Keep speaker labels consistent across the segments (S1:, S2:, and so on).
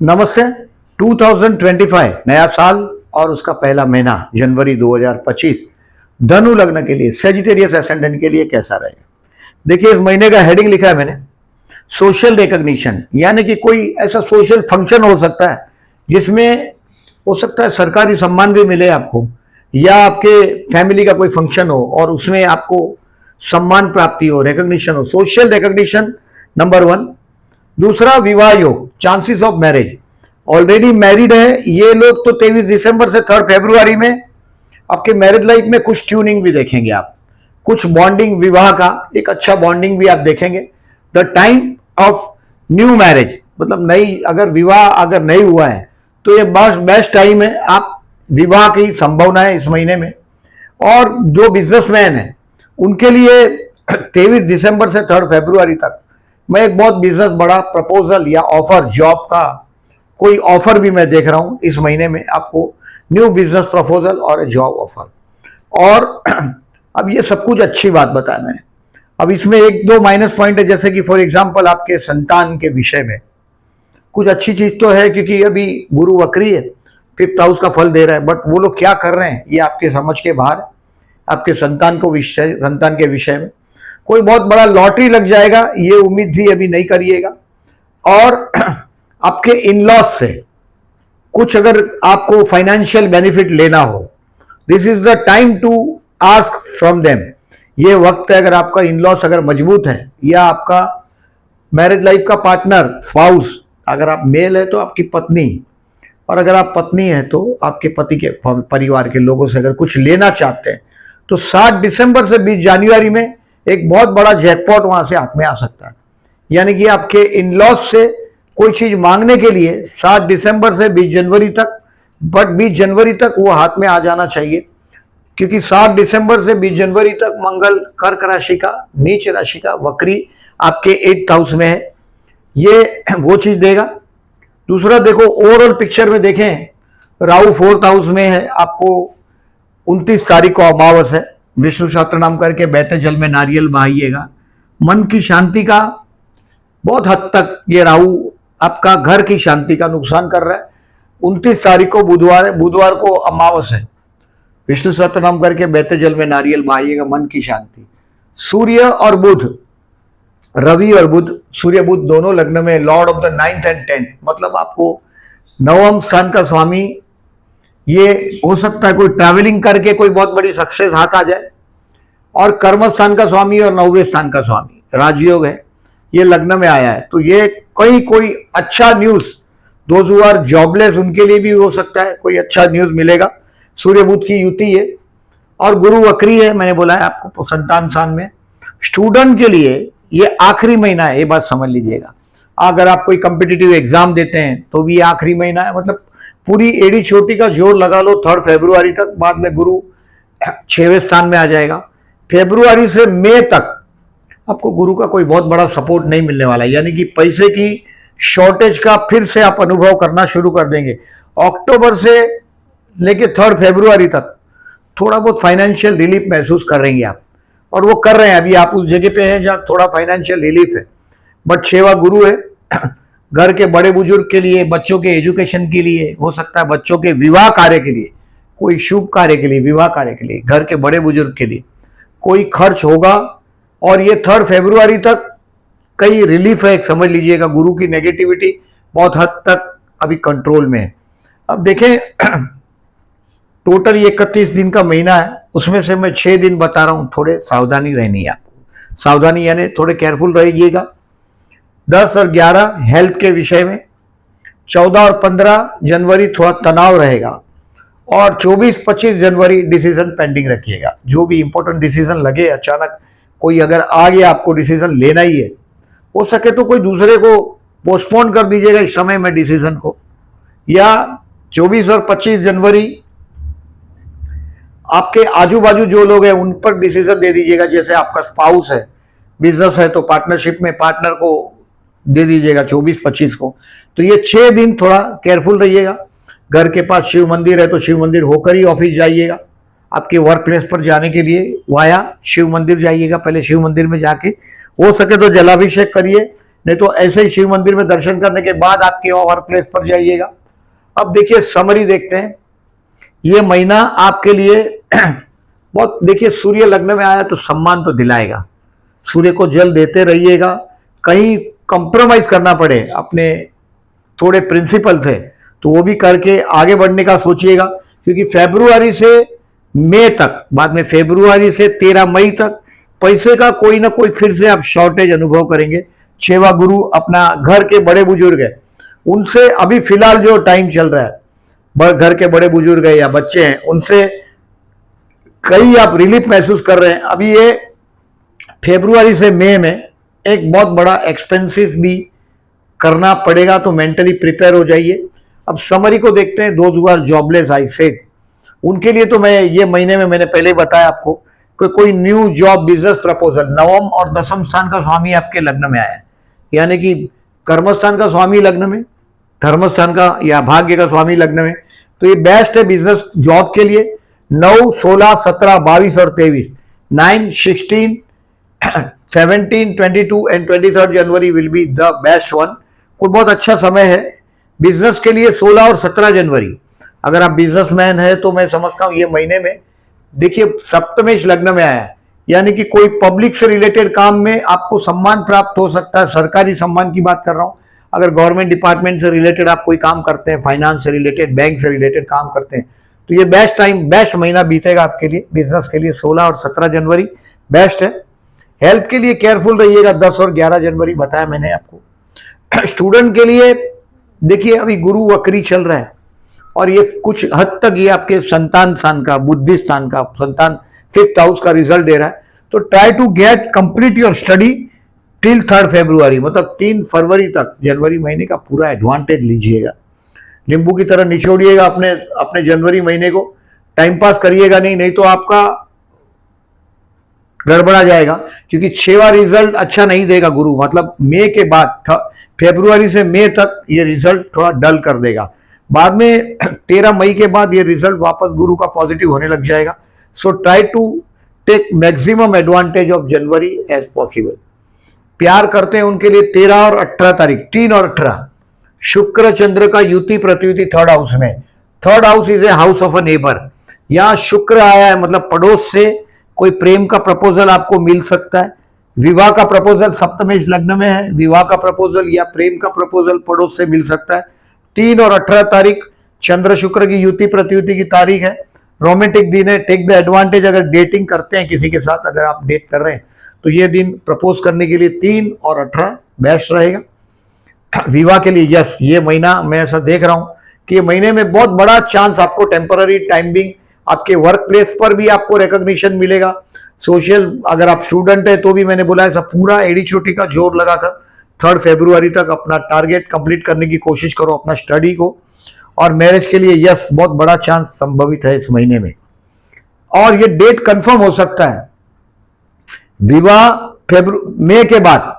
S1: नमस्ते। 2025 नया साल और उसका पहला महीना जनवरी 2025 धनु लग्न के लिए सेजिटेरियस एसेंडेंट के लिए कैसा रहेगा। देखिए, इस महीने का हेडिंग लिखा है मैंने, सोशल रिकॉग्निशन, यानी कि कोई ऐसा सोशल फंक्शन हो सकता है जिसमें हो सकता है सरकारी सम्मान भी मिले आपको, या आपके फैमिली का कोई फंक्शन हो और उसमें आपको सम्मान प्राप्ति हो, रिकॉग्निशन हो। Social recognition number 1। दूसरा, विवाह योग, chances of marriage. Already married है ये लोग तो 23 दिसंबर से 3 फरवरी में आपके मैरिज लाइफ में कुछ ट्यूनिंग भी देखेंगे आप, कुछ बॉन्डिंग, विवाह का एक अच्छा बॉन्डिंग भी आप देखेंगे। The time of new marriage, मतलब नई, अगर विवाह अगर नहीं हुआ है तो ये बेस्ट टाइम है, आप विवाह की संभावना है इस महीने में। और जो बिजनेसमैन है उनके लिए 23 दिसंबर से 3 फरवरी तक मैं एक बहुत बिजनेस बड़ा प्रपोजल या ऑफर, जॉब का कोई ऑफर भी मैं देख रहा हूं इस महीने में आपको, न्यू बिजनेस प्रपोजल और जॉब ऑफर। और अब ये सब कुछ अच्छी बात बताया मैंने। अब इसमें एक दो माइनस पॉइंट है, जैसे कि फॉर एग्जांपल आपके संतान के विषय में कुछ अच्छी चीज तो है क्योंकि अभी गुरु वक्री है, 5th हाउस का फल दे रहा है, बट वो लोग क्या कर रहे हैं ये आपके समझ के बाहर है। आपके संतान के विषय में कोई बहुत बड़ा लॉटरी लग जाएगा, ये उम्मीद भी अभी नहीं करिएगा। और आपके इन-लॉज से कुछ अगर आपको फाइनेंशियल बेनिफिट लेना हो, this is the time to ask from them. ये वक्त है, अगर आपका इन-लॉज अगर मजबूत है, या आपका मैरिज लाइफ का पार्टनर, स्पाउस, अगर आप मेल है तो आपकी पत्नी, और अगर आप पत्नी है तो आपके पति के परिवार के लोगों से अगर कुछ लेना चाहते हैं तो 7 दिसंबर से 20 जनवरी में एक बहुत बड़ा जैकपॉट वहां से हाथ में आ सकता है। यानी कि आपके इन-लॉज से कोई चीज मांगने के लिए 7 दिसंबर से 20 जनवरी तक, बट 20 जनवरी तक वो हाथ में आ जाना चाहिए, क्योंकि 7 दिसंबर से 20 जनवरी तक मंगल कर्क राशि का, नीच राशि का वक्री आपके 8th हाउस में है, ये वो चीज देगा। दूसरा, देखो ओवरऑल पिक्चर में देखें, राहु 4th हाउस में है, आपको 29 तारीख को अमावस है। विष्णु सहस्त्र नाम करके बहते जल में नारियल बहाइएगा। मन की शांति का बहुत हद तक ये राहु आपका घर की शांति का नुकसान कर रहा है। 29 तारीख को बुधवार को अमावस है। विष्णु सहस्त्र नाम करके बहते जल में नारियल बहाइएगा, मन की शांति। सूर्य और बुध, रवि और बुध, सूर्य बुध दोनों लग्न में, Lord of the 9th and 10th, मतलब आपको 9वें स्थान का स्वामी, ये हो सकता है कोई ट्रैवलिंग करके कोई बहुत बड़ी सक्सेस हाथ आ जाए। और कर्म स्थान का स्वामी और 9वें स्थान का स्वामी राजयोग है, ये लग्न में आया है, तो ये कोई अच्छा news, those who are jobless उनके लिए भी हो सकता है, कोई अच्छा न्यूज मिलेगा। सूर्य बुध की युति है और गुरु वक्री है, मैंने बोला है आपको संतान स्थान में। स्टूडेंट के लिए ये आखिरी महीना है, ये बात समझ लीजिएगा। अगर आप कोई कंपिटिटिव एग्जाम देते हैं तो भी आखिरी महीना है, मतलब पूरी एड़ी छोटी का जोर लगा लो 3 फरवरी तक, बाद में गुरु 6वें स्थान में आ जाएगा। फरवरी से मई तक आपको गुरु का कोई बहुत बड़ा सपोर्ट नहीं मिलने वाला है, यानी कि पैसे की शॉर्टेज का फिर से आप अनुभव करना शुरू कर देंगे। अक्टूबर से लेके 3 फरवरी तक थोड़ा बहुत फाइनेंशियल रिलीफ महसूस कर रहे हैं आप, और वो कर रहे हैं। अभी आप उस जगह पे हैं जहां थोड़ा फाइनेंशियल रिलीफ है, बट 6वां गुरु है। घर के बड़े बुजुर्ग के लिए, बच्चों के एजुकेशन के लिए, हो सकता है बच्चों के विवाह कार्य के लिए, कोई शुभ कार्य के लिए, विवाह कार्य के लिए, घर के बड़े बुजुर्ग के लिए कोई खर्च होगा। और ये 3 फरवरी तक कई रिलीफ है, समझ लीजिएगा। गुरु की नेगेटिविटी बहुत हद तक अभी कंट्रोल में है। अब देखें, टोटल 31 दिन का महीना है, उसमें से मैं 6 दिन बता रहा हूं, थोड़े सावधानी रहनी है आपको। सावधानी यानी थोड़े केयरफुल रहिएगा। 10 और 11 हेल्थ के विषय में, 14 और 15 जनवरी थोड़ा तनाव रहेगा, और 24-25 जनवरी डिसीजन पेंडिंग रखिएगा। जो भी इंपॉर्टेंट डिसीजन लगे, अचानक कोई अगर आ गया आपको डिसीजन लेना ही है, हो सके तो कोई दूसरे को पोस्टपोन कर दीजिएगा इस समय में डिसीजन को, या 24 और 25 जनवरी आपके आजू बाजू जो लोग हैं उन पर डिसीजन दे दीजिएगा। जैसे आपका स्पाउस है, बिजनेस है तो पार्टनरशिप में पार्टनर को दे दीजिएगा 24-25 को। तो ये 6 दिन थोड़ा केयरफुल रहिएगा। घर के पास शिव मंदिर है तो शिव मंदिर होकर ही ऑफिस जाइएगा। आपके वर्क प्लेस पर जाने के लिए वाया शिव मंदिर जाइएगा, पहले शिव मंदिर में जाके हो सके तो जलाभिषेक करिए, नहीं तो ऐसे ही शिव मंदिर में दर्शन करने के बाद आपके वर्क प्लेस पर जाइएगा। अब देखिए समरी देखते हैं। ये महीना आपके लिए बहुत, देखिए सूर्य लग्न में आया तो सम्मान तो दिलाएगा, सूर्य को जल देते रहिएगा। कहीं कंप्रोमाइज करना पड़े अपने थोड़े प्रिंसिपल से तो वो भी करके आगे बढ़ने का सोचिएगा, क्योंकि फरवरी से मई तक, बाद में फरवरी से 13 मई तक पैसे का कोई ना कोई फिर से आप शॉर्टेज अनुभव करेंगे। 6वां गुरु अपना घर के बड़े बुजुर्ग है, उनसे अभी फिलहाल जो टाइम चल रहा है, घर के बड़े बुजुर्ग है या बच्चे हैं, उनसे कई आप रिलीफ महसूस कर रहे हैं। अभी ये फरवरी से मई में एक बहुत बड़ा एक्सपेंसिव भी करना पड़ेगा, तो मेंटली प्रिपेयर हो जाइए। अब समरी को देखते हैं। 2 जॉबलेस आई सेड, उनके लिए तो मैं ये महीने में, मैंने पहले ही बताया आपको, कोई न्यू जॉब बिजनेस प्रपोजल, नवम और दसम स्थान का स्वामी आपके लग्न में आया है, यानी कि कर्मस्थान का स्वामी लग्न में, धर्मस्थान का या भाग्य का स्वामी लग्न में, तो ये बेस्ट है बिजनेस जॉब के लिए। 9, 16, 17, 22 और 23, 9, 16, 17, 22 and 23 January will be the best one. कोई बहुत अच्छा समय है बिजनेस के लिए। 16 और 17 जनवरी, अगर आप बिजनेसमैन है तो मैं समझता हूं ये महीने में, देखिए सप्तमेश लग्न में आया है, यानी कि कोई पब्लिक से रिलेटेड काम में आपको सम्मान प्राप्त हो सकता है। सरकारी सम्मान की बात कर रहा हूं। अगर गवर्नमेंट डिपार्टमेंट से रिलेटेड आप कोई काम करते हैं, फाइनेंस से रिलेटेड, बैंक से रिलेटेड काम करते हैं, तो ये बेस्ट टाइम, बेस्ट महीना बीतेगा आपके लिए बिजनेस के लिए। 16 और 17 जनवरी बेस्ट है। हेल्थ के लिए केयरफुल रहिएगा। 10 और 11 जनवरी बताया मैंने आपको। स्टूडेंट के लिए देखिए अभी गुरु वक्री चल रहा है और ये कुछ हद तक ये आपके संतान स्थान का, बुद्धि स्थान का, संतान 5th हाउस का रिजल्ट दे रहा है। तो try to get complete your study till 3 फरवरी, मतलब 3 फरवरी तक, जनवरी महीने का पूरा एडवांटेज लीजिएगा। नींबू की तरह निचोड़िएगा अपने जनवरी महीने को, टाइम पास करिएगा नहीं तो आपका गड़बड़ा जाएगा, क्योंकि 6वां रिजल्ट अच्छा नहीं देगा गुरु, मतलब मई के बाद, फरवरी से मई तक ये रिजल्ट थोड़ा डल कर देगा। बाद में 13 मई के बाद ये रिजल्ट वापस गुरु का पॉजिटिव होने लग जाएगा। So try to take maximum advantage of January as possible. प्यार करते हैं उनके लिए 13 और 18 तारीख, 3 और 18, शुक्र चंद्र का युति प्रत्युति 3rd हाउस में। 3rd house is a house of a neighbour. यहां शुक्र आया है, मतलब पड़ोस से कोई प्रेम का प्रपोजल आपको मिल सकता है। विवाह का प्रपोजल सप्तमेश लग्न में है, विवाह का प्रपोजल या प्रेम का प्रपोजल पड़ोस से मिल सकता है। 3 और 18 तारीख चंद्र शुक्र की युति प्रत्युति की तारीख है। रोमांटिक दिन है, टेक द एडवांटेज। अगर डेटिंग करते हैं किसी के साथ, अगर आप डेट कर रहे हैं तो ये दिन प्रपोज करने के लिए 3 और 18 बेस्ट रहेगा। विवाह के लिए यस, ये महीना मैं ऐसा देख रहा हूं कि ये महीने में बहुत बड़ा चांस आपको टेम्पररी टाइमिंग, आपके वर्क प्लेस पर भी आपको रिकॉग्निशन मिलेगा। सोशल, अगर आप स्टूडेंट है तो भी मैंने बोला है सब पूरा एड़ी चोटी का जोर लगाकर 3 फरवरी तक अपना टारगेट कंप्लीट करने की कोशिश करो, अपना स्टडी को। और मैरिज के लिए यस, बहुत बड़ा चांस संभवित है इस महीने में, और ये डेट कंफर्म हो सकता है। विवाह मई के बाद,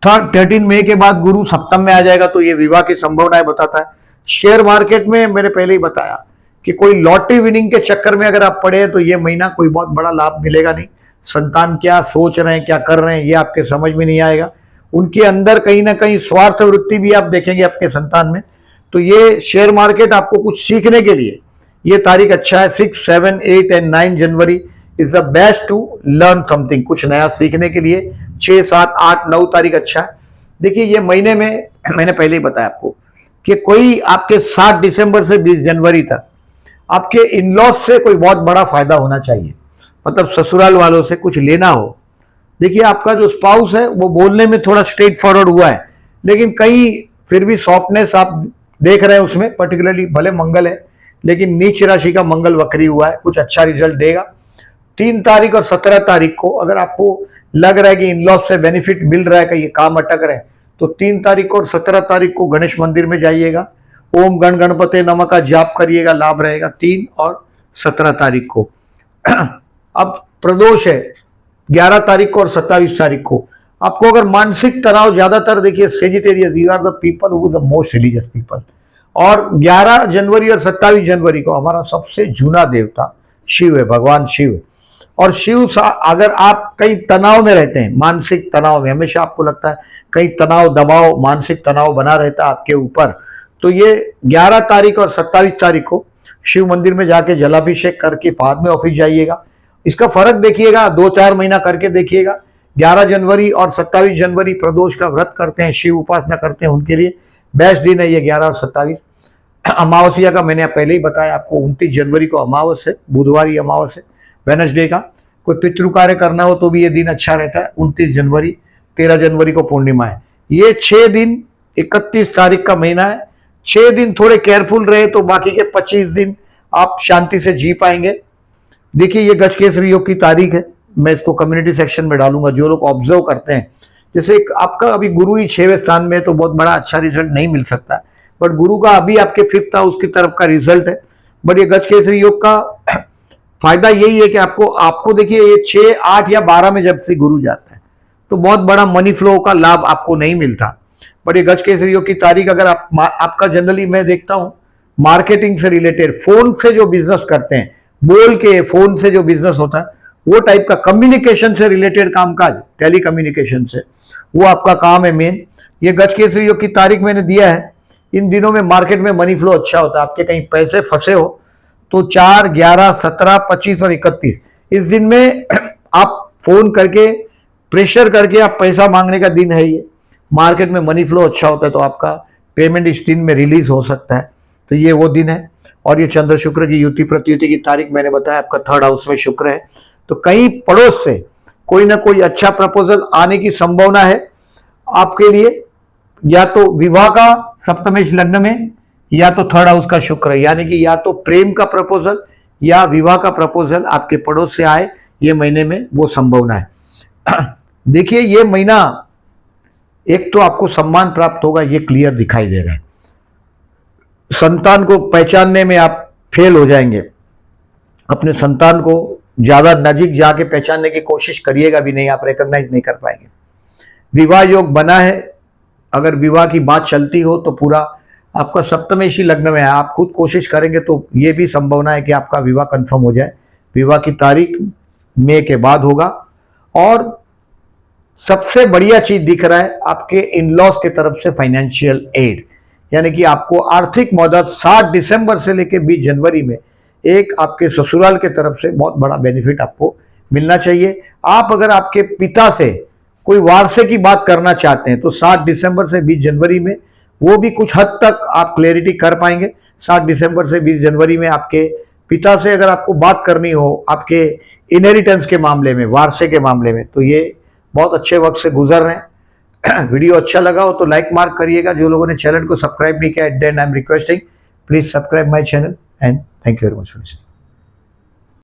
S1: 13 मई के बाद गुरु सप्तम में आ जाएगा, तो ये विवाह की संभावनाएं बताता है। शेयर मार्केट में मैंने पहले ही बताया कि कोई लॉटरी विनिंग के चक्कर में अगर आप पड़े हैं तो ये महीना कोई बहुत बड़ा लाभ मिलेगा नहीं। संतान क्या सोच रहे हैं, क्या कर रहे हैं, ये आपके समझ में नहीं आएगा। उनके अंदर कहीं ना कहीं स्वार्थ वृत्ति भी आप देखेंगे आपके संतान में। तो ये शेयर मार्केट आपको कुछ सीखने के लिए ये तारीख अच्छा है। 6, 7, 8 and 9 January is the best to learn something, कुछ नया सीखने के लिए। 6, 7, 8, 9 तारीख अच्छा है। देखिए ये महीने में मैंने पहले ही बताया आपको कि कोई आपके 7 दिसंबर से 20 जनवरी तक आपके इन-लॉज से कोई बहुत बड़ा फायदा होना चाहिए, मतलब ससुराल वालों से कुछ लेना हो। देखिए आपका जो स्पाउस है वो बोलने में थोड़ा स्ट्रेट फॉरवर्ड हुआ है, लेकिन कहीं फिर भी सॉफ्टनेस आप देख रहे हैं उसमें, पर्टिकुलरली भले मंगल है लेकिन नीच राशि का मंगल वक्री हुआ है, कुछ अच्छा रिजल्ट देगा। 3 तारीख और 17 तारीख को अगर आपको लग रहा है कि इन-लॉज से बेनिफिट मिल रहा है, कि ये काम अटक रहे हैं, तो 3 तारीख और 17 तारीख को गणेश मंदिर में जाइएगा, ओम गण गणपते नमः का जाप करिएगा, लाभ रहेगा 3 और 17 तारीख को। अब प्रदोष है 11 तारीख को और 27 तारीख को। आपको अगर मानसिक तनाव ज्यादातर, देखिए Sagittarius, you are the people who the most religious people. और 11 जनवरी और 27 जनवरी को हमारा सबसे जूना देवता शिव है, भगवान शिव। और अगर आप कहीं तनाव में रहते हैं, मानसिक तनाव में, हमेशा आपको लगता है कहीं तनाव, दबाव, मानसिक तनाव बना रहता है आपके ऊपर, तो ये 11 तारीख और 27 तारीख को शिव मंदिर में जाके जलाभिषेक करके बाद में ऑफिस जाइएगा। इसका फर्क देखिएगा, 2-4 महीना करके देखिएगा। 11 जनवरी और 27 जनवरी प्रदोष का व्रत करते हैं, शिव उपासना करते हैं, उनके लिए बेस्ट दिन है ये 11 और 27। अमावस्या का मैंने पहले ही बताया आपको, 29 जनवरी को अमावस है, बुधवार ही अमावस है, वेडनेसडे का। कोई पितृ कार्य करना हो तो भी ये दिन अच्छा रहता है। 29 जनवरी, 13 जनवरी को पूर्णिमा है। ये 6 दिन, 31 तारीख का महीना है, 6 दिन थोड़े केयरफुल रहे तो बाकी के 25 दिन आप शांति से जी पाएंगे। देखिए ये गजकेसरी योग की तारीख है, मैं इसको कम्युनिटी सेक्शन में डालूंगा। जो लोग ऑब्जर्व करते हैं, जैसे आपका अभी गुरु ही 6वें स्थान में है तो बहुत बड़ा अच्छा रिजल्ट नहीं मिल सकता है, बट गुरु का अभी आपके 5th हाउस की तरफ का रिजल्ट है। बट ये गजकेसरी योग का फायदा यही है कि आपको देखिए ये 6, 8 या 12 में जब से गुरु जाता है तो बहुत बड़ा मनी फ्लो का लाभ आपको नहीं मिलता। बट ये गजकेसरी योग की तारीख अगर आपका जनरली मैं देखता हूं मार्केटिंग से रिलेटेड, फोन से जो बिजनेस करते हैं, बोल के फोन से जो बिजनेस होता है, वो टाइप का कम्युनिकेशन से रिलेटेड कामकाज, टेली कम्युनिकेशन से, वो आपका काम है मेन। ये गजकेसरी योग की तारीख मैंने दिया है। इन दिनों में मार्केट में मनी फ्लो अच्छा होता है। आपके कहीं पैसे फंसे हो तो 4, 11, 17, 25 और 31 इस दिन में आप फोन करके, प्रेशर करके आप पैसा मांगने का दिन है ये। मार्केट में मनी फ्लो अच्छा होता है तो आपका पेमेंट इस दिन में रिलीज हो सकता है, तो ये वो दिन है। और ये चंद्र शुक्र की युति प्रत्युति की तारीख मैंने बताया, आपका 3rd हाउस में शुक्र है, तो कहीं पड़ोस से कोई ना कोई अच्छा प्रपोजल आने की संभावना है आपके लिए, या तो विवाह का सप्तमेश लग्न में, या तो 3rd हाउस का शुक्र, यानी कि या तो प्रेम का प्रपोजल या विवाह का प्रपोजल आपके पड़ोस से आए ये महीने में, वो संभावना है। देखिए ये महीना एक तो आपको सम्मान प्राप्त होगा, ये क्लियर दिखाई दे रहा है। संतान को पहचानने में आप फेल हो जाएंगे, अपने संतान को ज्यादा नजीक जाके पहचानने की कोशिश करिएगा भी नहीं, आप रिकॉग्नाइज नहीं कर पाएंगे। विवाह योग बना है, अगर विवाह की बात चलती हो तो पूरा आपका सप्तमेशी लग्न में है, आप खुद कोशिश करेंगे तो ये भी संभावना है कि आपका विवाह कंफर्म हो जाए। विवाह की तारीख मई के बाद होगा। और सबसे बढ़िया चीज दिख रहा है आपके इन-लॉज के तरफ से फाइनेंशियल एड, यानी कि आपको आर्थिक मदद 7 दिसंबर से लेकर 20 जनवरी में एक आपके ससुराल के तरफ से बहुत बड़ा बेनिफिट आपको मिलना चाहिए। आप अगर आपके पिता से कोई वारसे की बात करना चाहते हैं तो 7 दिसंबर से 20 जनवरी में वो भी कुछ हद तक आप क्लैरिटी कर पाएंगे। 7 दिसंबर से 20 जनवरी में आपके पिता से अगर आपको बात करनी हो आपके इनहेरिटेंस के मामले में, वारसे के मामले में, तो ये बहुत अच्छे वक्त से गुजर रहे हैं। वीडियो अच्छा लगा हो तो लाइक मार्क करिएगा। जो लोगों ने चैनल को सब्सक्राइब नहीं किया, then I am requesting please subscribe my channel and thank you very much for listening.